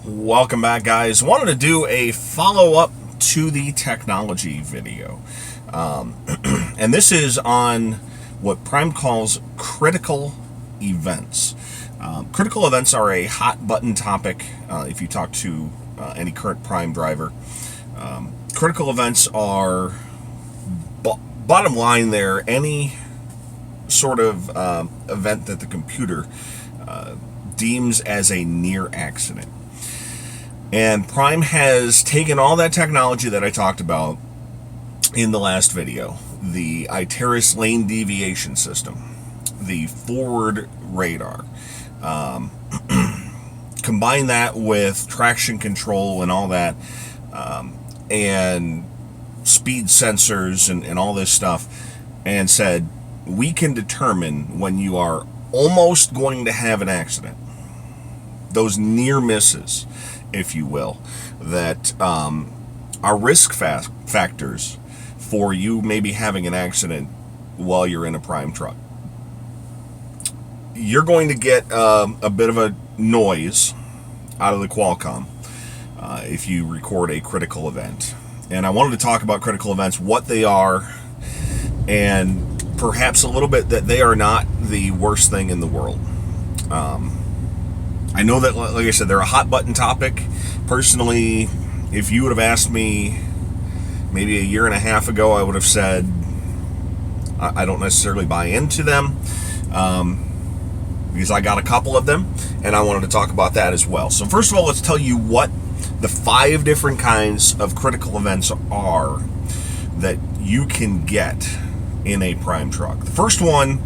Welcome back, guys. Wanted to do a follow-up to the technology video. And this is on what Prime calls critical events. Critical events are a hot button topic if you talk to any current Prime driver. Critical events are, bottom line there, any sort of event that the computer deems as a near accident. And Prime has taken all that technology that I talked about in the last video, the Iteris lane deviation system, the forward radar, combine that with traction control and all that, and speed sensors and all this stuff, and said, we can determine when you are almost going to have an accident, those near misses, if you will, that are risk factors for you maybe having an accident while you're in a Prime truck. You're going to get a bit of a noise out of the Qualcomm if you record a critical event. And I wanted to talk about critical events, what they are, and perhaps a little bit that they are not the worst thing in the world. I know that, like I said, they're a hot button topic. Personally, if you would have asked me maybe a year and a half ago, I would have said I don't necessarily buy into them, because I got a couple of them, and I wanted to talk about that as well. So first of all, let's tell you what the 5 different kinds of critical events are that you can get in a Prime truck. The first one,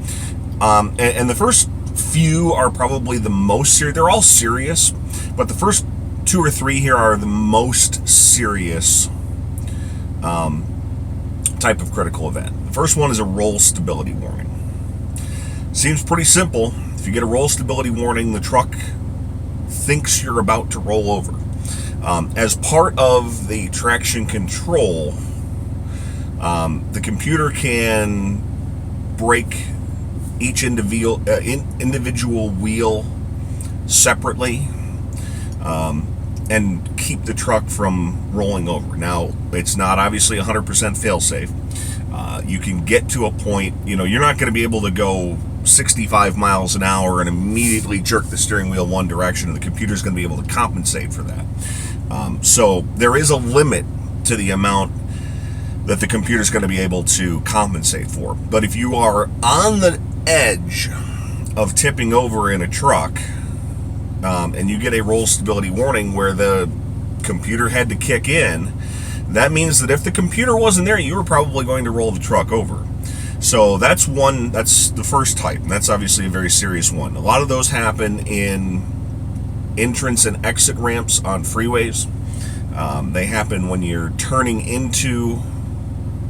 and the first few are probably the most serious. They're all serious, but the first 2 or 3 here are the most serious type of critical event. The first one is a roll stability warning. Seems pretty simple. If you get a roll stability warning, the truck thinks you're about to roll over. As part of the traction control, the computer can break each individual wheel separately, and keep the truck from rolling over. Now, it's not obviously 100% fail-safe. You can get to a point, you're not going to be able to go 65 miles an hour and immediately jerk the steering wheel one direction, and the computer's going to be able to compensate for that. So there is a limit to the amount that the computer's going to be able to compensate for. But if you are on the edge of tipping over in a truck, and you get a roll stability warning where the computer had to kick in, that means that if the computer wasn't there, you were probably going to roll the truck over. So that's the first type, and that's obviously a very serious one. A lot of those happen in entrance and exit ramps on freeways. They happen when you're turning into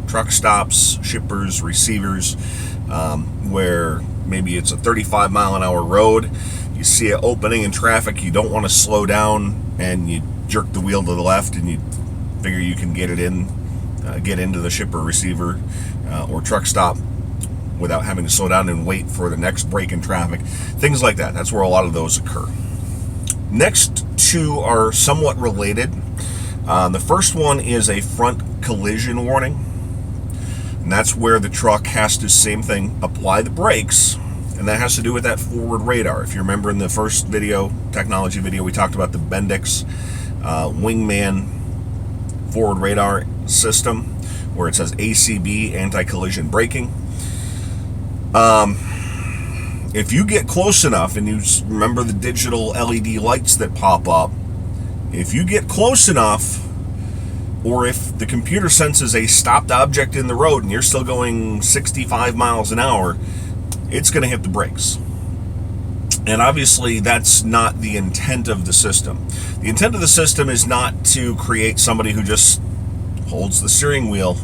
truck stops, shippers, receivers, where maybe it's a 35 mile an hour road. You see it opening in traffic, you don't want to slow down, and you jerk the wheel to the left, and you figure you can get into the shipper, receiver, or truck stop without having to slow down and wait for the next break in traffic. Things like that. That's where a lot of those occur. Next 2 are somewhat related. The first one is a front collision warning, and that's where the truck has to, same thing, apply the brakes. And that has to do with that forward radar. If you remember in the first video, technology video, we talked about the Bendix Wingman forward radar system, where it says ACB, anti-collision braking. If you get close enough, and you remember the digital LED lights that pop up, if you get close enough, or if the computer senses a stopped object in the road and you're still going 65 miles an hour, it's going to hit the brakes. And obviously that's not the intent of the system. The intent of the system is not to create somebody who just holds the steering wheel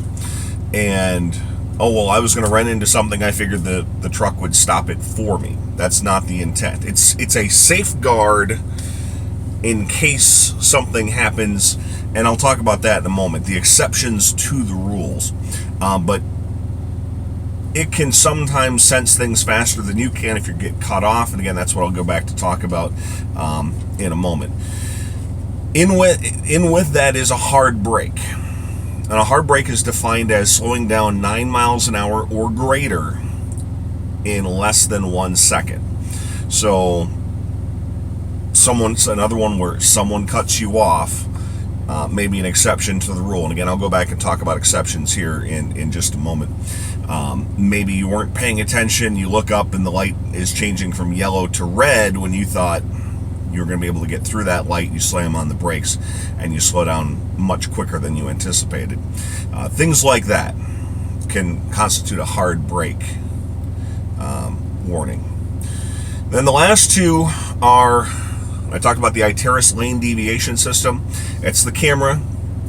and, oh, well, I was going to run into something, I figured the truck would stop it for me. That's not the intent. It's a safeguard in case something happens, and I'll talk about that in a moment, the exceptions to the rules. But it can sometimes sense things faster than you can if you get cut off. And again, that's what I'll go back to talk about in a moment. In with that is a hard brake. And a hard brake is defined as slowing down 9 miles an hour or greater in less than 1 second. So another one where someone cuts you off, maybe an exception to the rule. And again, I'll go back and talk about exceptions here in just a moment. Maybe you weren't paying attention, you look up and the light is changing from yellow to red when you thought you were going to be able to get through that light. You slam on the brakes and you slow down much quicker than you anticipated. Things like that can constitute a hard brake warning. Then the last two are, I talked about the Iteris lane deviation system. It's the camera.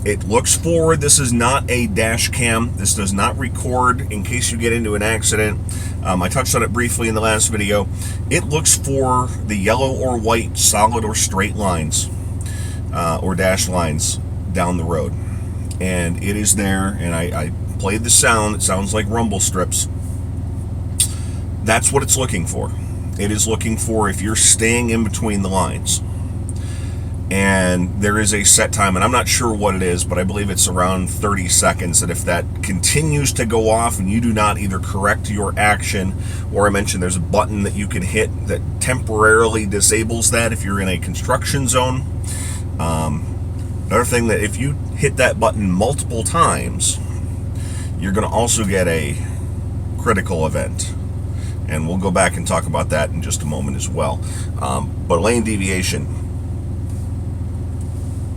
It looks forward. This is not a dash cam. This does not record in case you get into an accident. I touched on it briefly in the last video. It looks for the yellow or white solid or straight lines or dash lines down the road. And it is there, and I played the sound. It sounds like rumble strips. That's what it's looking for. It is looking for if you're staying in between the lines. And there is a set time, and I'm not sure what it is, but I believe it's around 30 seconds, that if that continues to go off and you do not either correct your action, or I mentioned there's a button that you can hit that temporarily disables that if you're in a construction zone. Another thing, that if you hit that button multiple times, you're going to also get a critical event. And we'll go back and talk about that in just a moment as well. But lane deviation,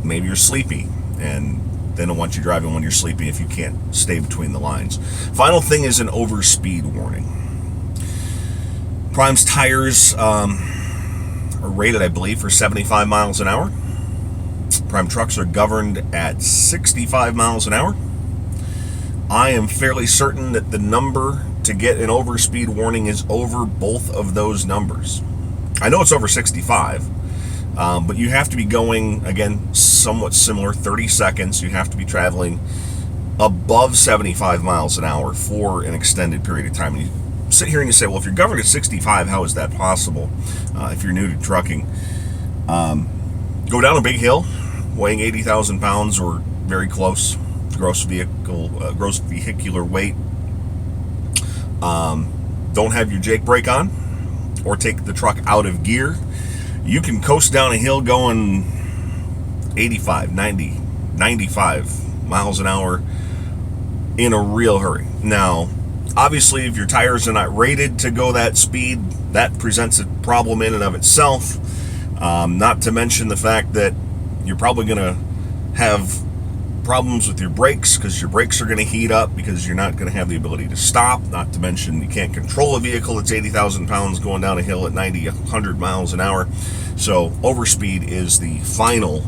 maybe you're sleepy, and they don't want you driving when you're sleepy if you can't stay between the lines. Final thing is an overspeed warning. Prime's tires are rated, I believe, for 75 miles an hour. Prime trucks are governed at 65 miles an hour. I am fairly certain that the number to get an overspeed warning is over both of those numbers. I know it's over 65. But you have to be going, again, somewhat similar, 30 seconds. You have to be traveling above 75 miles an hour for an extended period of time. And you sit here and you say, well, if you're governed at 65, how is that possible if you're new to trucking? Go down a big hill, weighing 80,000 pounds or very close, gross vehicular weight. Don't have your Jake brake on or take the truck out of gear. You can coast down a hill going 85, 90, 95 miles an hour in a real hurry. Now, obviously, if your tires are not rated to go that speed, that presents a problem in and of itself. Not to mention the fact that you're probably going to have problems with your brakes, because your brakes are going to heat up because you're not going to have the ability to stop. Not to mention you can't control a vehicle that's 80,000 pounds going down a hill at 90, 100 miles an hour. So overspeed is the final.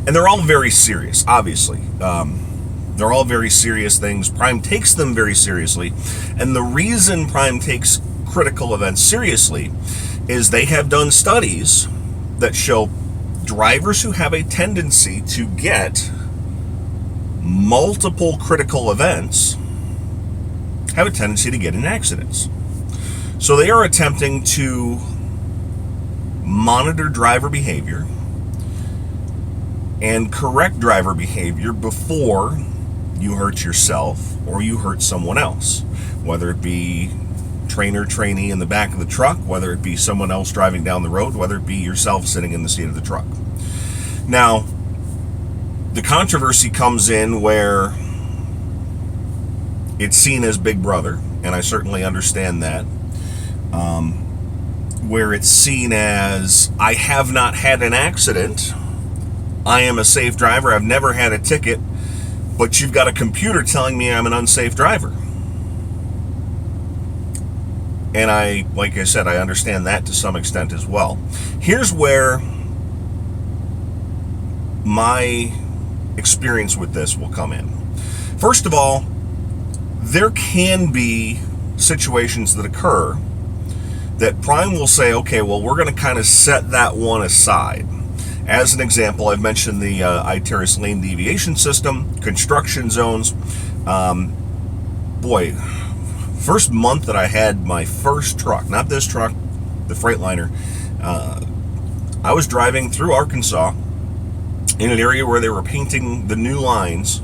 And they're all very serious, obviously. They're all very serious things. Prime takes them very seriously. And the reason Prime takes critical events seriously is they have done studies that show drivers who have a tendency to get multiple critical events have a tendency to get in accidents. So they are attempting to monitor driver behavior and correct driver behavior before you hurt yourself or you hurt someone else, whether it be trainee in the back of the truck, whether it be someone else driving down the road, whether it be yourself sitting in the seat of the truck. Now, the controversy comes in where it's seen as Big Brother, and I certainly understand that, where it's seen as, I have not had an accident, I am a safe driver, I've never had a ticket, but you've got a computer telling me I'm an unsafe driver. And like I said, I understand that to some extent as well. Here's where my experience with this will come in. First of all, there can be situations that occur that Prime will say, okay, well, we're going to kind of set that one aside. As an example, I've mentioned the Iteris lane deviation system, construction zones. First month that I had my first truck, not this truck, the Freightliner, I was driving through Arkansas, in an area where they were painting the new lines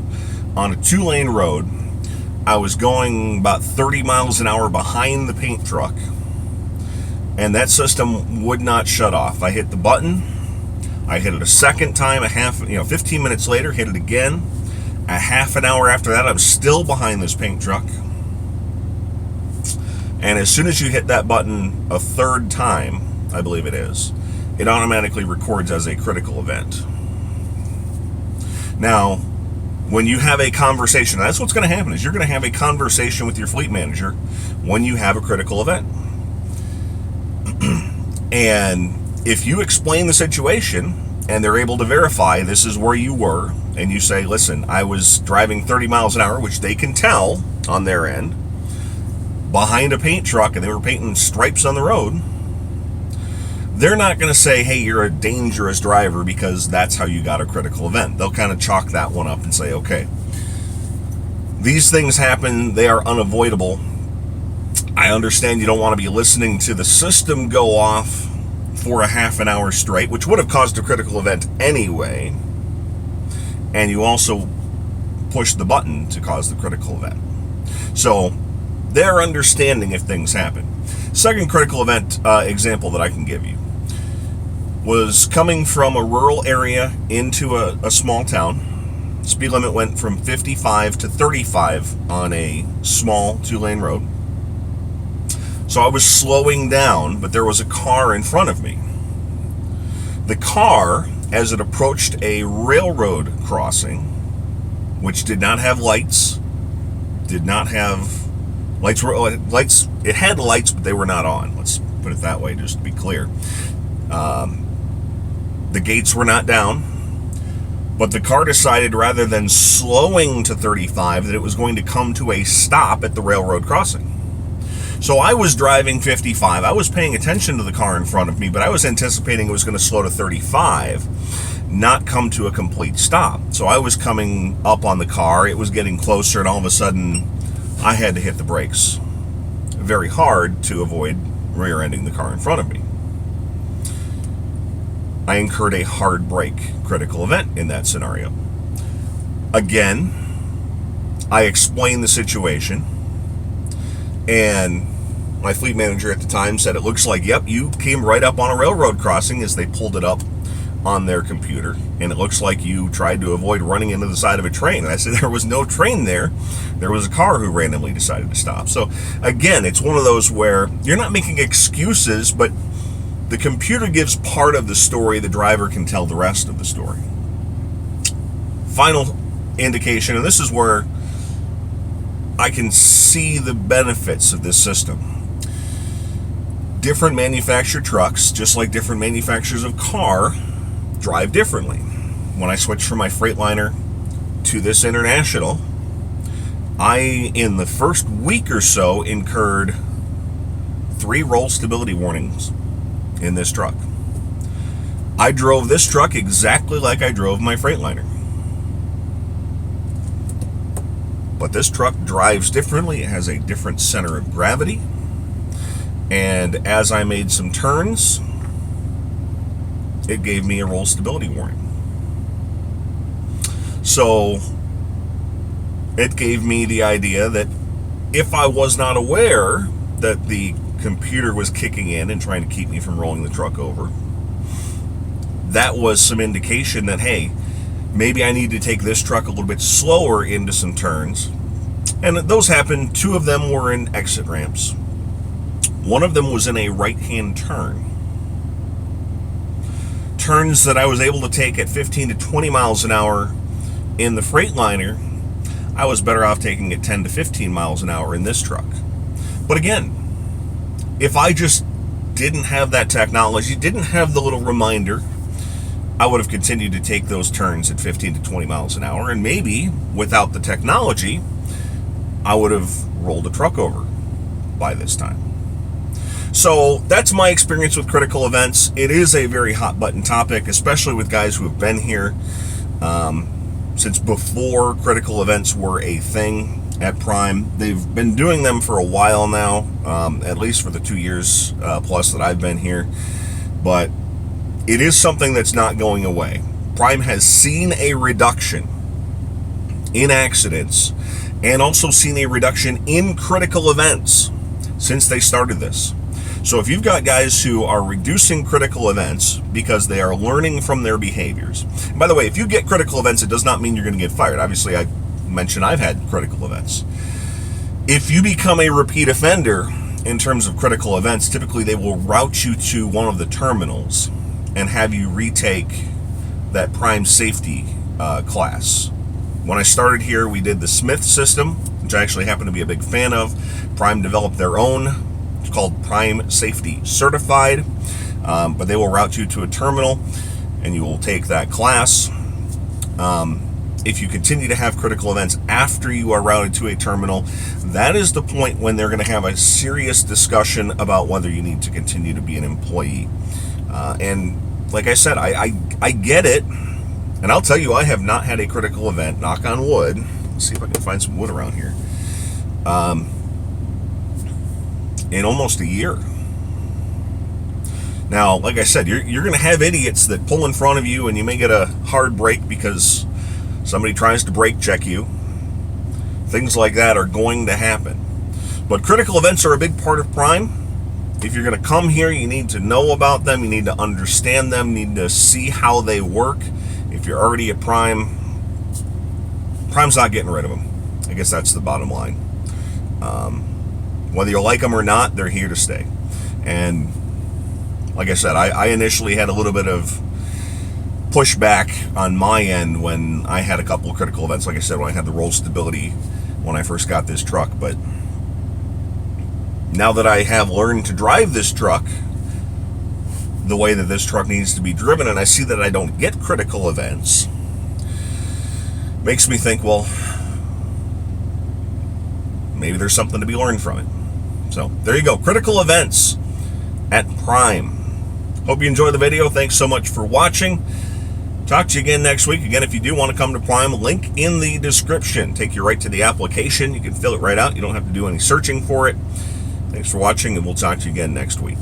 on a 2-lane road. I was going about 30 miles an hour behind the paint truck, and that system would not shut off. I hit the button, I hit it a second time, 15 minutes later, hit it again. A half an hour after that, I was still behind this paint truck. And as soon as you hit that button a third time, I believe it is, it automatically records as a critical event. Now, when you have a conversation, that's what's going to happen, is you're going to have a conversation with your fleet manager when you have a critical event. And if you explain the situation and they're able to verify this is where you were, and you say, listen, I was driving 30 miles an hour, which they can tell on their end, behind a paint truck, and they were painting stripes on the road, they're not going to say, hey, you're a dangerous driver because that's how you got a critical event. They'll kind of chalk that one up and say, okay, these things happen, they are unavoidable. I understand you don't want to be listening to the system go off for a half an hour straight, which would have caused a critical event anyway, and you also pushed the button to cause the critical event. So they're understanding if things happen. Second critical event example that I can give you was coming from a rural area into a small town. Speed limit went from 55 to 35 on a small 2-lane road. So I was slowing down, but there was a car in front of me. The car, as it approached a railroad crossing, which did not have lights, it had lights, but they were not on. Let's put it that way, just to be clear. The gates were not down, but the car decided, rather than slowing to 35, that it was going to come to a stop at the railroad crossing. So I was driving 55. I was paying attention to the car in front of me, but I was anticipating it was going to slow to 35, not come to a complete stop. So I was coming up on the car. It was getting closer, and all of a sudden, I had to hit the brakes very hard to avoid rear-ending the car in front of me. I incurred a hard brake critical event in that scenario. Again, I explained the situation, and my fleet manager at the time said, it looks like, yep, you came right up on a railroad crossing, as they pulled it up on their computer, and it looks like you tried to avoid running into the side of a train. And I said, there was no train there. There was a car who randomly decided to stop. So again, it's one of those where you're not making excuses, but the computer gives part of the story, the driver can tell the rest of the story. Final indication, and this is where I can see the benefits of this system. Different manufactured trucks, just like different manufacturers of car, drive differently. When I switched from my Freightliner to this International, I, in the first week or so, incurred 3 roll stability warnings in this truck. I drove this truck exactly like I drove my Freightliner. But this truck drives differently. It has a different center of gravity. And as I made some turns, it gave me a roll stability warning. So it gave me the idea that if I was not aware that the computer was kicking in and trying to keep me from rolling the truck over, that was some indication that, hey, maybe I need to take this truck a little bit slower into some turns. And those happened. 2 of them were in exit ramps. One of them was in a right-hand turn. Turns that I was able to take at 15 to 20 miles an hour in the Freightliner, I was better off taking at 10 to 15 miles an hour in this truck. But again, if I just didn't have that technology, didn't have the little reminder, I would have continued to take those turns at 15 to 20 miles an hour, and maybe without the technology, I would have rolled the truck over by this time. So that's my experience with critical events. It is a very hot button topic, especially with guys who have been here since before critical events were a thing at Prime. They've been doing them for a while now, at least for the 2 years plus that I've been here. But it is something that's not going away. Prime has seen a reduction in accidents and also seen a reduction in critical events since they started this. So if you've got guys who are reducing critical events because they are learning from their behaviors. And by the way, if you get critical events, it does not mean you're going to get fired. Obviously, I mentioned I've had critical events. If you become a repeat offender in terms of critical events, typically they will route you to one of the terminals and have you retake that Prime safety class. When I started here, we did the Smith system, which I actually happen to be a big fan of. Prime developed their own. It's called Prime Safety Certified, but they will route you to a terminal and you will take that class. If you continue to have critical events after you are routed to a terminal, that is the point when they're going to have a serious discussion about whether you need to continue to be an employee. And like I said, I get it. And I'll tell you, I have not had a critical event, knock on wood. Let's see if I can find some wood around here. In almost a year. Now, like I said, you're going to have idiots that pull in front of you and you may get a hard brake because somebody tries to brake check you. Things like that are going to happen. But critical events are a big part of Prime. If you're going to come here, you need to know about them. You need to understand them. You need to see how they work. If you're already at Prime, Prime's not getting rid of them. I guess that's the bottom line. Whether you like them or not, they're here to stay. And like I said, I initially had a little bit of pushback on my end when I had a couple of critical events. Like I said, when I had the roll stability when I first got this truck. But now that I have learned to drive this truck the way that this truck needs to be driven, and I see that I don't get critical events, makes me think, well, maybe there's something to be learned from it. So there you go, critical events at Prime. Hope you enjoyed the video. Thanks so much for watching. Talk to you again next week. Again, if you do want to come to Prime, link in the description. Take you right to the application. You can fill it right out. You don't have to do any searching for it. Thanks for watching, and we'll talk to you again next week.